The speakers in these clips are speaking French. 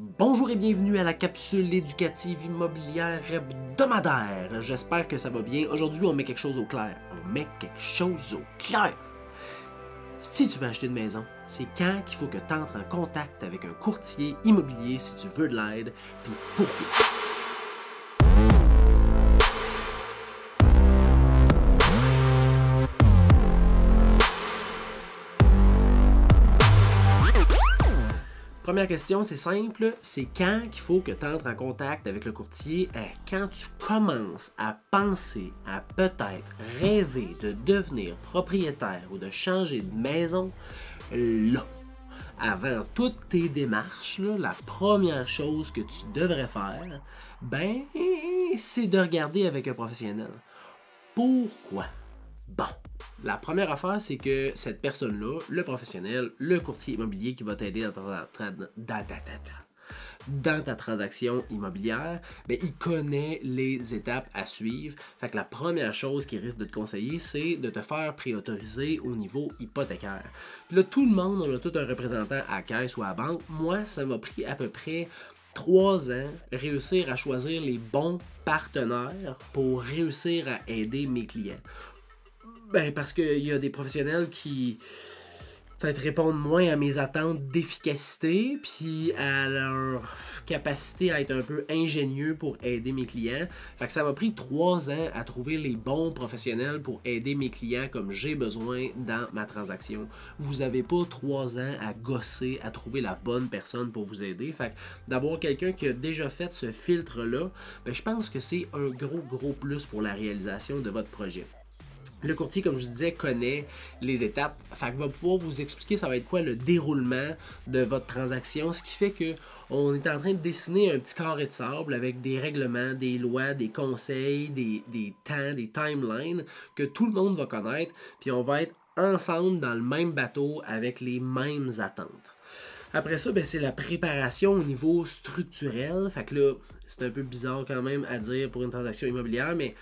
Bonjour et bienvenue à la capsule éducative immobilière hebdomadaire. J'espère que ça va bien. Aujourd'hui, on met quelque chose au clair. Si tu veux acheter une maison, c'est quand qu'il faut que tu entres en contact avec un courtier immobilier si tu veux de l'aide, puis pourquoi. Première question, c'est simple, c'est quand qu'il faut que tu entres en contact avec le courtier? Quand tu commences à penser, à peut-être rêver de devenir propriétaire ou de changer de maison, là, avant toutes tes démarches, là, la première chose que tu devrais faire, ben, c'est de regarder avec un professionnel. Pourquoi? Bon, la première affaire, c'est que cette personne-là, le professionnel, le courtier immobilier qui va t'aider dans ta transaction immobilière, ben, il connaît les étapes à suivre. Fait que la première chose qu'il risque de te conseiller, c'est de te faire préautoriser au niveau hypothécaire. Puis là, tout le monde, on a tout un représentant à caisse ou à banque. Moi, ça m'a pris à peu près 3 ans réussir à choisir les bons partenaires pour réussir à aider mes clients. Ben, parce qu'il y a des professionnels qui peut-être répondent moins à mes attentes d'efficacité, puis à leur capacité à être un peu ingénieux pour aider mes clients. Fait que ça m'a pris 3 ans à trouver les bons professionnels pour aider mes clients comme j'ai besoin dans ma transaction. Vous n'avez pas 3 ans à gosser, à trouver la bonne personne pour vous aider. Fait que d'avoir quelqu'un qui a déjà fait ce filtre-là, ben, je pense que c'est un gros plus pour la réalisation de votre projet. Le courtier, comme je disais, connaît les étapes. Fait qu'il va pouvoir vous expliquer ça va être quoi le déroulement de votre transaction, ce qui fait que on est en train de dessiner un petit carré de sable avec des règlements, des lois, des conseils, des temps, des timelines que tout le monde va connaître, puis on va être ensemble dans le même bateau avec les mêmes attentes. Après ça, ben, c'est la préparation au niveau structurel. Fait que là, c'est un peu bizarre quand même à dire pour une transaction immobilière, mais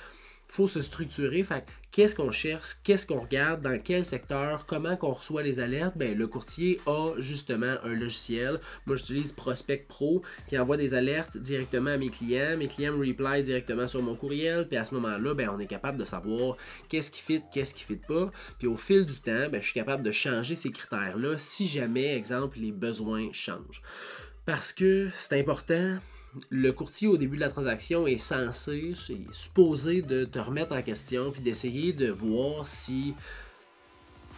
il faut se structurer. Fait qu'est-ce qu'on cherche, qu'est-ce qu'on regarde, dans quel secteur, comment qu'on reçoit les alertes? Ben, le courtier a justement un logiciel. Moi, j'utilise Prospect Pro qui envoie des alertes directement à mes clients. Mes clients me reply directement sur mon courriel. Puis à ce moment-là, ben, on est capable de savoir qu'est-ce qui fit, qu'est-ce qui fit pas. Puis au fil du temps, ben, je suis capable de changer ces critères-là si jamais, exemple, les besoins changent. Parce que c'est important. Le courtier, au début de la transaction, est censé, c'est supposé de te remettre en question puis d'essayer de voir si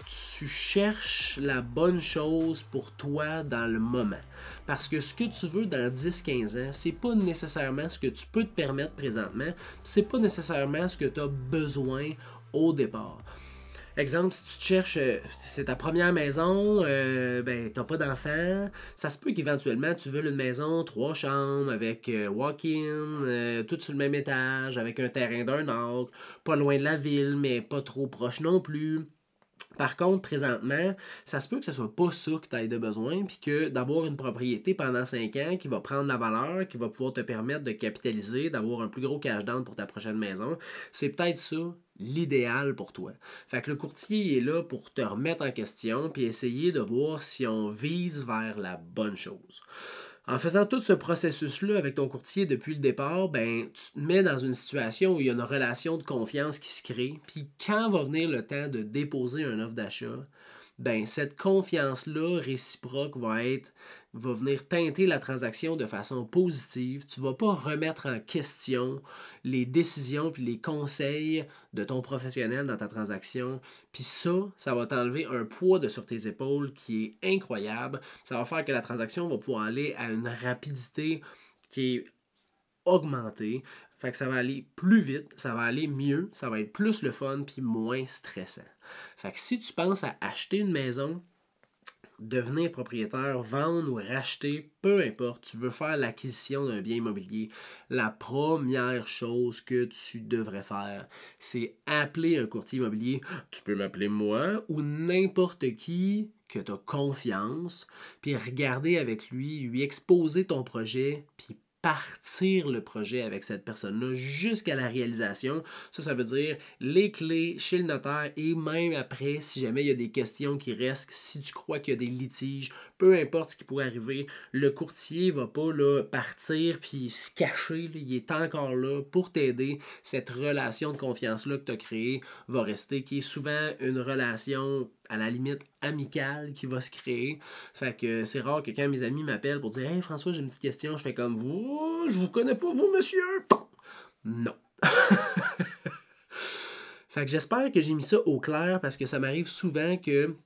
tu cherches la bonne chose pour toi dans le moment. Parce que ce que tu veux dans 10-15 ans, c'est pas nécessairement ce que tu peux te permettre présentement, c'est pas nécessairement ce que tu as besoin au départ. Exemple, si tu te cherches, c'est ta première maison, ben t'as pas d'enfant, ça se peut qu'éventuellement tu veuilles une maison 3 chambres avec walk-in, tout sur le même étage, avec un terrain d'un acre, pas loin de la ville, mais pas trop proche non plus. Par contre, présentement, ça se peut que ce soit pas ça que tu aies de besoin, puis que d'avoir une propriété pendant 5 ans qui va prendre la valeur, qui va pouvoir te permettre de capitaliser, d'avoir un plus gros cash down pour ta prochaine maison, c'est peut-être ça l'idéal pour toi. Fait que le courtier est là pour te remettre en question, puis essayer de voir si on vise vers la bonne chose. En faisant tout ce processus-là avec ton courtier depuis le départ, ben, tu te mets dans une situation où il y a une relation de confiance qui se crée. Puis quand va venir le temps de déposer une offre d'achat, ben, cette confiance-là réciproque va venir teinter la transaction de façon positive. Tu ne vas pas remettre en question les décisions puis les conseils de ton professionnel dans ta transaction. Puis ça va t'enlever un poids sur tes épaules qui est incroyable. Ça va faire que la transaction va pouvoir aller à une rapidité qui est augmentée. Fait que ça va aller plus vite, ça va aller mieux, ça va être plus le fun puis moins stressant. Fait que si tu penses à acheter une maison, devenir propriétaire, vendre ou racheter, peu importe, tu veux faire l'acquisition d'un bien immobilier, la première chose que tu devrais faire, c'est appeler un courtier immobilier. Tu peux m'appeler moi ou n'importe qui que tu as confiance, puis regarder avec lui, lui exposer ton projet, puis partir le projet avec cette personne-là jusqu'à la réalisation. Ça veut dire les clés chez le notaire et même après, si jamais il y a des questions qui restent, si tu crois qu'il y a des litiges, peu importe ce qui pourrait arriver, le courtier va pas là, partir puis se cacher. Là, il est encore là pour t'aider. Cette relation de confiance-là que tu as créée va rester, qui est souvent une relation à la limite amicale qui va se créer. Fait que c'est rare que quand mes amis m'appellent pour dire « Hey François, j'ai une petite question », je fais comme « Oh, je vous connais pas vous, monsieur! » Non. Fait que j'espère que j'ai mis ça au clair parce que ça m'arrive souvent que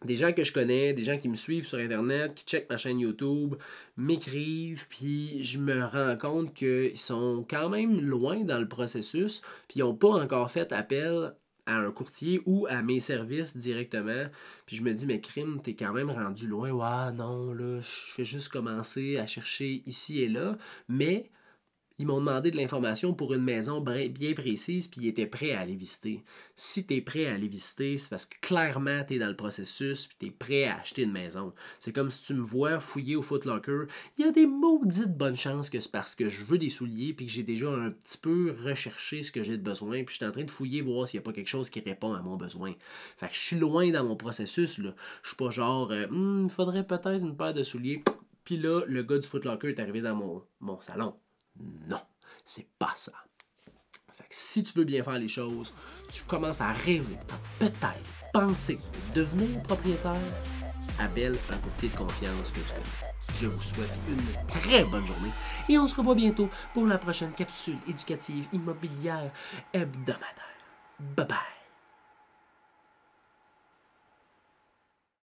des gens que je connais, des gens qui me suivent sur Internet, qui checkent ma chaîne YouTube, m'écrivent, puis je me rends compte qu'ils sont quand même loin dans le processus, puis ils n'ont pas encore fait appel à un courtier ou à mes services directement. Puis je me dis, mais crime, t'es quand même rendu loin. Ouais, non, là, je fais juste commencer à chercher ici et là, mais ils m'ont demandé de l'information pour une maison bien précise, puis ils étaient prêts à aller visiter. Si tu es prêt à aller visiter, c'est parce que clairement, tu es dans le processus, puis tu es prêt à acheter une maison. C'est comme si tu me vois fouiller au Foot Locker. Il y a des maudites bonnes chances que c'est parce que je veux des souliers, puis que j'ai déjà un petit peu recherché ce que j'ai de besoin, puis je suis en train de fouiller, voir s'il n'y a pas quelque chose qui répond à mon besoin. Fait que je suis loin dans mon processus, là. Je suis pas genre, il faudrait peut-être une paire de souliers. Puis là, le gars du Foot Locker est arrivé dans mon salon. Non, c'est pas ça. Fait que si tu veux bien faire les choses, tu commences à rêver, à peut-être penser devenir propriétaire, appelle un courtier de confiance que tu connais. Je vous souhaite une très bonne journée et on se revoit bientôt pour la prochaine capsule éducative immobilière hebdomadaire. Bye bye!